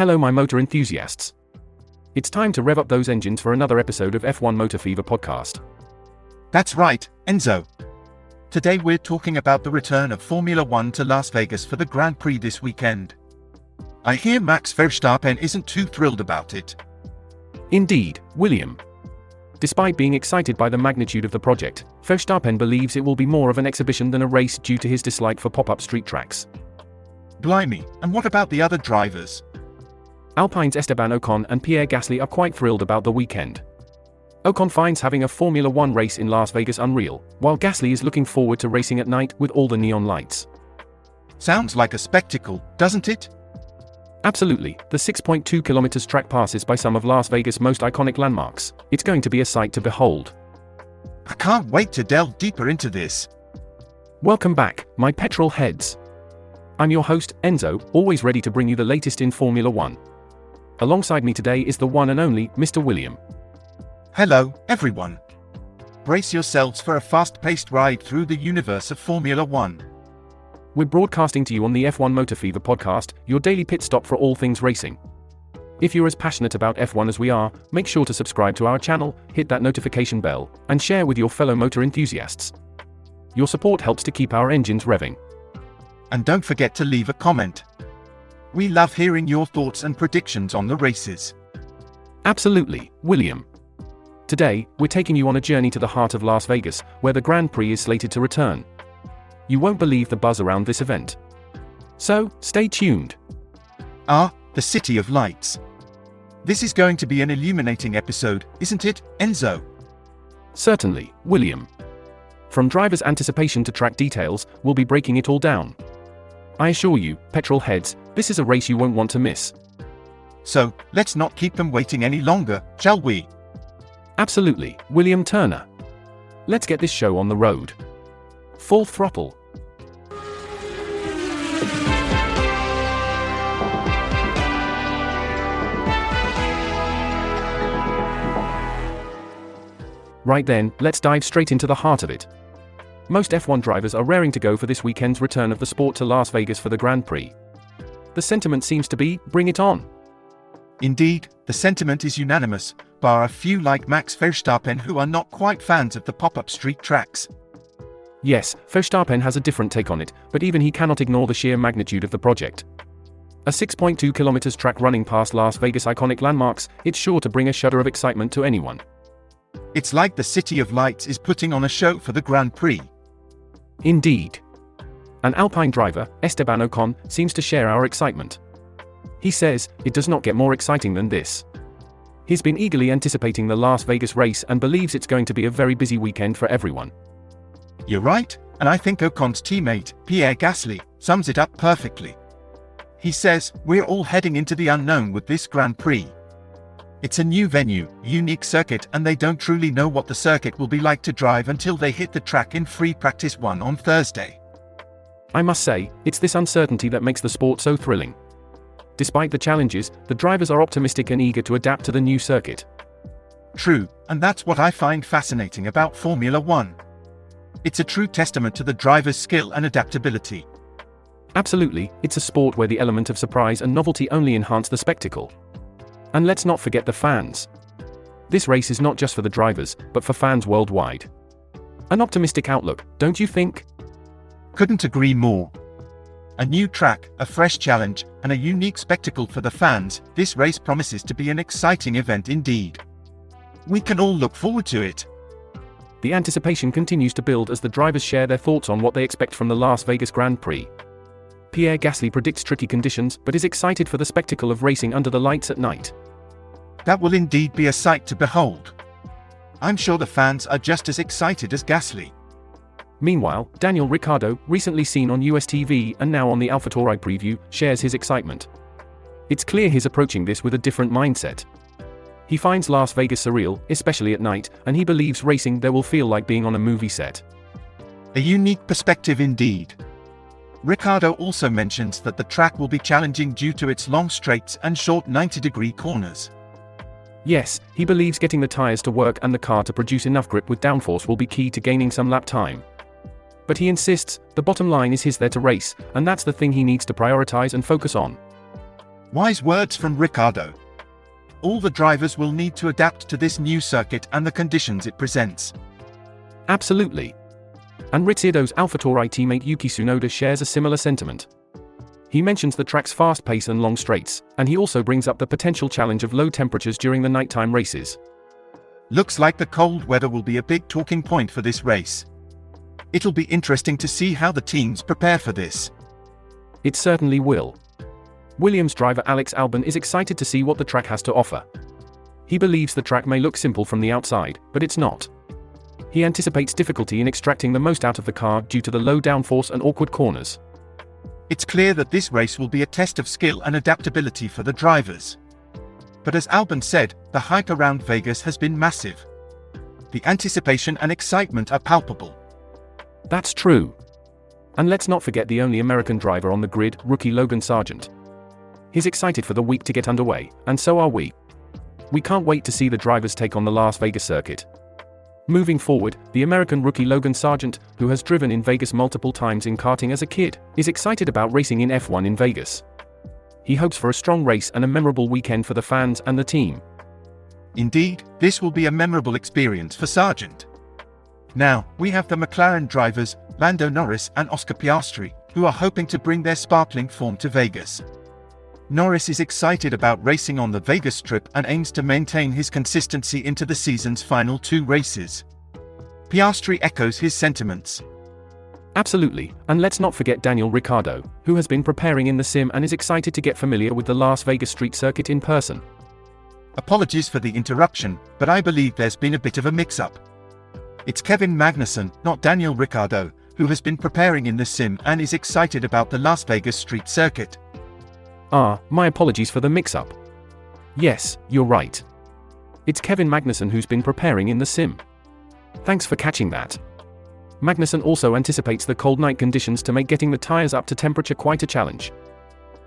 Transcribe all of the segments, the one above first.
Hello my motor enthusiasts. It's time to rev up those engines for another episode of F1 Motor Fever podcast. That's right, Enzo. Today we're talking about the return of Formula One to Las Vegas for the Grand Prix this weekend. I hear Max Verstappen isn't too thrilled about it. Indeed, William. Despite being excited by the magnitude of the project, Verstappen believes it will be more of an exhibition than a race due to his dislike for pop-up street tracks. Blimey, and what about the other drivers? Alpine's Esteban Ocon and Pierre Gasly are quite thrilled about the weekend. Ocon finds having a Formula One race in Las Vegas unreal, while Gasly is looking forward to racing at night with all the neon lights. Sounds like a spectacle, doesn't it? Absolutely, the 6.2 kilometers track passes by some of Las Vegas' most iconic landmarks. It's going to be a sight to behold. I can't wait to delve deeper into this. Welcome back, my petrol heads. I'm your host, Enzo, always ready to bring you the latest in Formula One. Alongside me today is the one and only Mr. William. Hello, everyone. Brace yourselves for a fast-paced ride through the universe of Formula One. We're broadcasting to you on the F1 Motor Fever podcast, your daily pit stop for all things racing. If you're as passionate about F1 as we are, make sure to subscribe to our channel, hit that notification bell, and share with your fellow motor enthusiasts. Your support helps to keep our engines revving. And don't forget to leave a comment. We love hearing your thoughts and predictions on the races. Absolutely, William. Today, we're taking you on a journey to the heart of Las Vegas, where the Grand Prix is slated to return. You won't believe the buzz around this event. So, stay tuned. The City of Lights. This is going to be an illuminating episode, isn't it, Enzo? Certainly, William. From driver's anticipation to track details, we'll be breaking it all down. I assure you, petrol heads, this is a race you won't want to miss. So, let's not keep them waiting any longer, shall we? Absolutely, William Turner. Let's get this show on the road. Full throttle. Right then, let's dive straight into the heart of it. Most F1 drivers are raring to go for this weekend's return of the sport to Las Vegas for the Grand Prix. The sentiment seems to be, bring it on. Indeed, the sentiment is unanimous, bar a few like Max Verstappen who are not quite fans of the pop-up street tracks. Yes, Verstappen has a different take on it, but even he cannot ignore the sheer magnitude of the project. A 6.2 kilometers track running past Las Vegas iconic landmarks, it's sure to bring a shudder of excitement to anyone. It's like the City of Lights is putting on a show for the Grand Prix. Indeed. An Alpine driver, Esteban Ocon, seems to share our excitement. He says, it does not get more exciting than this. He's been eagerly anticipating the Las Vegas race and believes it's going to be a very busy weekend for everyone. You're right, and I think Ocon's teammate, Pierre Gasly, sums it up perfectly. He says, we're all heading into the unknown with this Grand Prix. It's a new venue, unique circuit, and they don't truly know what the circuit will be like to drive until they hit the track in free practice 1 on Thursday. I must say, it's this uncertainty that makes the sport so thrilling. Despite the challenges, the drivers are optimistic and eager to adapt to the new circuit. True, and that's what I find fascinating about Formula One. It's a true testament to the driver's skill and adaptability. Absolutely, it's a sport where the element of surprise and novelty only enhance the spectacle. And let's not forget the fans. This race is not just for the drivers, but for fans worldwide. An optimistic outlook, don't you think? Couldn't agree more. A new track, a fresh challenge, and a unique spectacle for the fans, this race promises to be an exciting event indeed. We can all look forward to it. The anticipation continues to build as the drivers share their thoughts on what they expect from the Las Vegas Grand Prix. Pierre Gasly predicts tricky conditions but is excited for the spectacle of racing under the lights at night. That will indeed be a sight to behold. I'm sure the fans are just as excited as Gasly. Meanwhile, Daniel Ricciardo, recently seen on US TV and now on the AlphaTauri preview, shares his excitement. It's clear he's approaching this with a different mindset. He finds Las Vegas surreal, especially at night, and he believes racing there will feel like being on a movie set. A unique perspective indeed. Ricciardo also mentions that the track will be challenging due to its long straights and short 90-degree corners. Yes, he believes getting the tires to work and the car to produce enough grip with downforce will be key to gaining some lap time. But he insists, the bottom line is he's there to race, and that's the thing he needs to prioritize and focus on. Wise words from Ricciardo. All the drivers will need to adapt to this new circuit and the conditions it presents. Absolutely. And Ricciardo's AlphaTauri teammate Yuki Tsunoda shares a similar sentiment. He mentions the track's fast pace and long straights, and he also brings up the potential challenge of low temperatures during the nighttime races. Looks like the cold weather will be a big talking point for this race. It'll be interesting to see how the teams prepare for this. It certainly will. Williams driver Alex Albon is excited to see what the track has to offer. He believes the track may look simple from the outside, but it's not. He anticipates difficulty in extracting the most out of the car due to the low downforce and awkward corners. It's clear that this race will be a test of skill and adaptability for the drivers. But as Albon said, the hype around Vegas has been massive. The anticipation and excitement are palpable. That's true. And let's not forget the only American driver on the grid, rookie Logan Sargent. He's excited for the week to get underway, and so are we. We can't wait to see the drivers take on the Las Vegas circuit. Moving forward, the American rookie Logan Sargent, who has driven in Vegas multiple times in karting as a kid, is excited about racing in F1 in Vegas. He hopes for a strong race and a memorable weekend for the fans and the team. Indeed, this will be a memorable experience for Sargent. Now, we have the McLaren drivers, Lando Norris and Oscar Piastri, who are hoping to bring their sparkling form to Vegas. Norris is excited about racing on the Vegas Strip and aims to maintain his consistency into the season's final 2 races. Piastri echoes his sentiments. Absolutely, and let's not forget Daniel Ricciardo, who has been preparing in the sim and is excited to get familiar with the Las Vegas street circuit in person. Apologies for the interruption, but I believe there's been a bit of a mix-up. It's Kevin Magnussen, not Daniel Ricciardo, who has been preparing in the sim and is excited about the Las Vegas street circuit. My apologies for the mix-up. Yes, you're right. It's Kevin Magnussen who's been preparing in the sim. Thanks for catching that. Magnussen also anticipates the cold night conditions to make getting the tires up to temperature quite a challenge.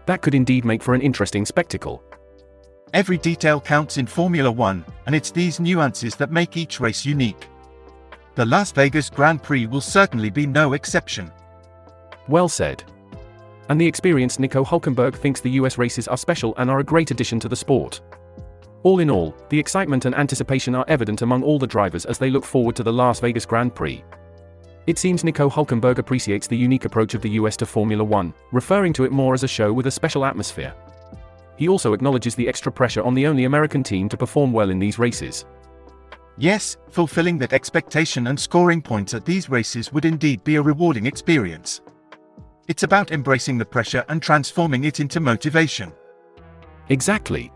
That could indeed make for an interesting spectacle. Every detail counts in Formula One, and it's these nuances that make each race unique. The Las Vegas Grand Prix will certainly be no exception. Well said. And the experienced Nico Hülkenberg thinks the US races are special and are a great addition to the sport. All in all, the excitement and anticipation are evident among all the drivers as they look forward to the Las Vegas Grand Prix. It seems Nico Hülkenberg appreciates the unique approach of the US to Formula One, referring to it more as a show with a special atmosphere. He also acknowledges the extra pressure on the only American team to perform well in these races. Yes, fulfilling that expectation and scoring points at these races would indeed be a rewarding experience. It's about embracing the pressure and transforming it into motivation. Exactly.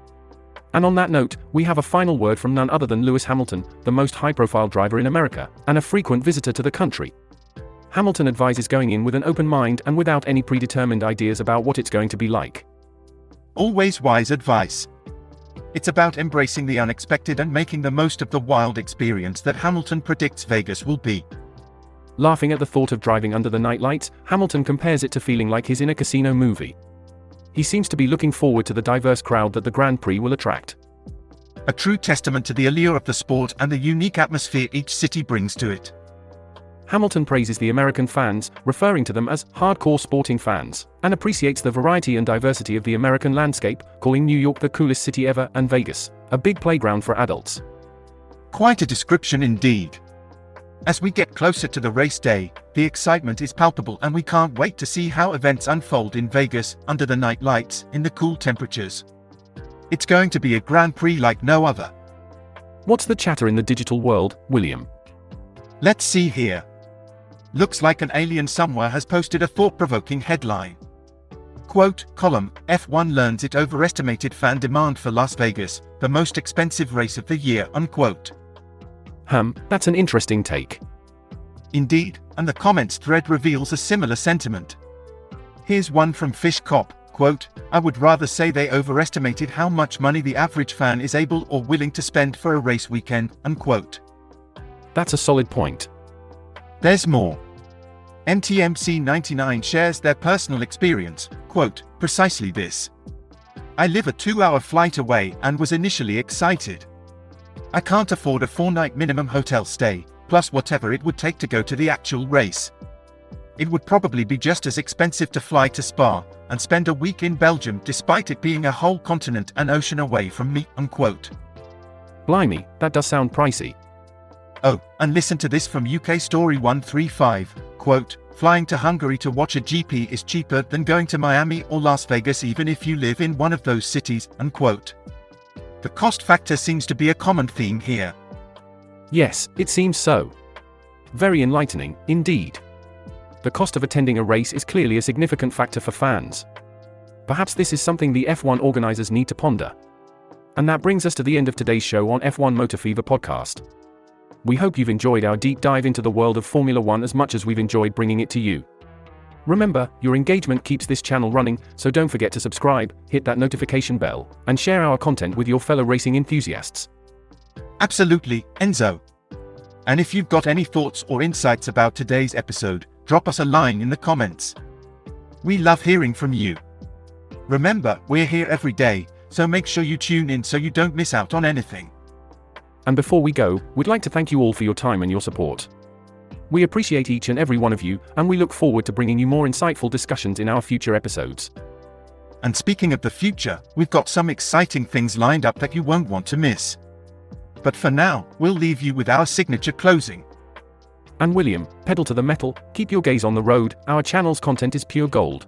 And on that note, we have a final word from none other than Lewis Hamilton, the most high-profile driver in America, and a frequent visitor to the country. Hamilton advises going in with an open mind and without any predetermined ideas about what it's going to be like. Always wise advice. It's about embracing the unexpected and making the most of the wild experience that Hamilton predicts Vegas will be. Laughing at the thought of driving under the night lights, Hamilton compares it to feeling like he's in a casino movie. He seems to be looking forward to the diverse crowd that the Grand Prix will attract. A true testament to the allure of the sport and the unique atmosphere each city brings to it. Hamilton praises the American fans, referring to them as hardcore sporting fans, and appreciates the variety and diversity of the American landscape, calling New York the coolest city ever and Vegas a big playground for adults. Quite a description indeed. As we get closer to the race day, the excitement is palpable and we can't wait to see how events unfold in Vegas, under the night lights, in the cool temperatures. It's going to be a Grand Prix like no other. What's the chatter in the digital world, William? Let's see here. Looks like an alien somewhere has posted a thought-provoking headline. Quote, column, F1 learns it overestimated fan demand for Las Vegas, the most expensive race of the year, unquote. That's an interesting take. Indeed, and the comments thread reveals a similar sentiment. Here's one from Fish Cop, quote, I would rather say they overestimated how much money the average fan is able or willing to spend for a race weekend, unquote. That's a solid point. There's more. MTMC99 shares their personal experience, quote, precisely this. I live a 2-hour flight away and was initially excited. I can't afford a 4-night minimum hotel stay, plus whatever it would take to go to the actual race. It would probably be just as expensive to fly to Spa, and spend a week in Belgium despite it being a whole continent and ocean away from me, unquote. Blimey, that does sound pricey. Oh, and listen to this from UK Story 135, quote, flying to Hungary to watch a GP is cheaper than going to Miami or Las Vegas even if you live in one of those cities, unquote. The cost factor seems to be a common theme here. Yes, it seems so. Very enlightening, indeed. The cost of attending a race is clearly a significant factor for fans. Perhaps this is something the F1 organizers need to ponder. And that brings us to the end of today's show on F1 Motor Fever podcast. We hope you've enjoyed our deep dive into the world of Formula One as much as we've enjoyed bringing it to you. Remember, your engagement keeps this channel running, so don't forget to subscribe, hit that notification bell, and share our content with your fellow racing enthusiasts. Absolutely, Enzo. And if you've got any thoughts or insights about today's episode, drop us a line in the comments. We love hearing from you. Remember, we're here every day, so make sure you tune in so you don't miss out on anything. And before we go, we'd like to thank you all for your time and your support. We appreciate each and every one of you, and we look forward to bringing you more insightful discussions in our future episodes. And speaking of the future, we've got some exciting things lined up that you won't want to miss. But for now, we'll leave you with our signature closing. And William, pedal to the metal, keep your gaze on the road, our channel's content is pure gold.